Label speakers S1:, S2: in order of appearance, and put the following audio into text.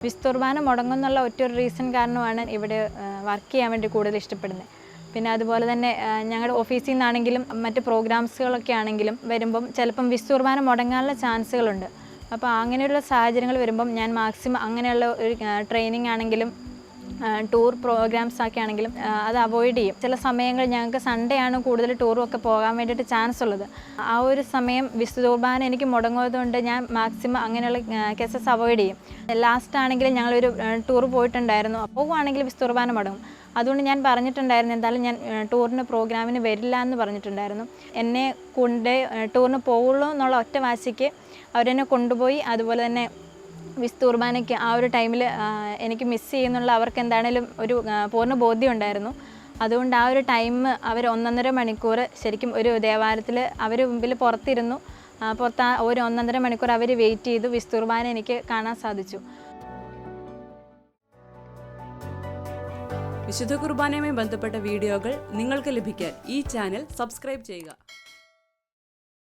S1: വിസ്തുർബാന മുടങ്ങുന്നുള്ള ഒറ്റൊരു റീസൺ കാരണമാണ് ഇവിടെ വർക്ക് ചെയ്യാൻ വേണ്ടി കൂടുതൽ ഇഷ്ടപ്പെടുന്നത്. പിന്നെ അതുപോലെ തന്നെ ഞങ്ങളുടെ ഓഫീസിൽ നിന്നാണെങ്കിലും മറ്റ് പ്രോഗ്രാംസുകളൊക്കെ ആണെങ്കിലും വരുമ്പം ചിലപ്പം വിസ്തുർബാന മുടങ്ങാനുള്ള ചാൻസുകളുണ്ട്. അപ്പോൾ അങ്ങനെയുള്ള സാഹചര്യങ്ങൾ വരുമ്പം ഞാൻ മാക്സിമം അങ്ങനെയുള്ള ഒരു ട്രെയിനിങ് ആണെങ്കിലും ടൂർ പ്രോഗ്രാംസ് ഒക്കെ ആണെങ്കിലും അത് അവോയ്ഡ് ചെയ്യും. ചില സമയങ്ങളിൽ ഞങ്ങൾക്ക് സൺഡേ ആണ് കൂടുതൽ ടൂറും ഒക്കെ പോകാൻ വേണ്ടിയിട്ട് ചാൻസ് ഉള്ളത്. ആ ഒരു സമയം വിസ്തുർബാന എനിക്ക് മുടങ്ങുന്നതുകൊണ്ട് ഞാൻ മാക്സിമം അങ്ങനെയുള്ള കേസസ് അവോയ്ഡ് ചെയ്യും. ലാസ്റ്റ് ആണെങ്കിലും ഞങ്ങളൊരു ടൂർ പോയിട്ടുണ്ടായിരുന്നു. പോകുവാണെങ്കിൽ വിസ്തുർബാന മുടങ്ങും. അതുകൊണ്ട് ഞാൻ പറഞ്ഞിട്ടുണ്ടായിരുന്നു എന്തായാലും ഞാൻ ടൂറിന് പ്രോഗ്രാമിന് വരില്ല എന്ന് പറഞ്ഞിട്ടുണ്ടായിരുന്നു. എന്നെ കൊണ്ട് ടൂറിന് പോകുള്ളൂ എന്നുള്ള ഒറ്റ വാശിക്ക് അവരെന്നെ കൊണ്ടുപോയി. അതുപോലെ തന്നെ വിസ്തുർബാനയ്ക്ക് ആ ഒരു ടൈമിൽ എനിക്ക് മിസ് ചെയ്യുന്നുള്ള അവർക്ക് എന്താണേലും ഒരു പൂർണ്ണ ബോധ്യം ഉണ്ടായിരുന്നു. അതുകൊണ്ട് ആ ഒരു ടൈം അവർ 1.5 മണിക്കൂർ ശരിക്കും ഒരു ദേവാലയത്തിൽ അവർ മുമ്പിൽ പുറത്തിരുന്നു. പുറത്ത് ഒരു 1.5 മണിക്കൂർ അവർ വെയിറ്റ് ചെയ്തു. വിസ്തുർബാന എനിക്ക് കാണാൻ സാധിച്ചു.
S2: വിശുദ്ധ കുർബാനയുമായി ബന്ധപ്പെട്ട വീഡിയോകൾ നിങ്ങൾക്ക് ലഭിക്കാൻ ഈ ചാനൽ സബ്സ്ക്രൈബ് ചെയ്യുക.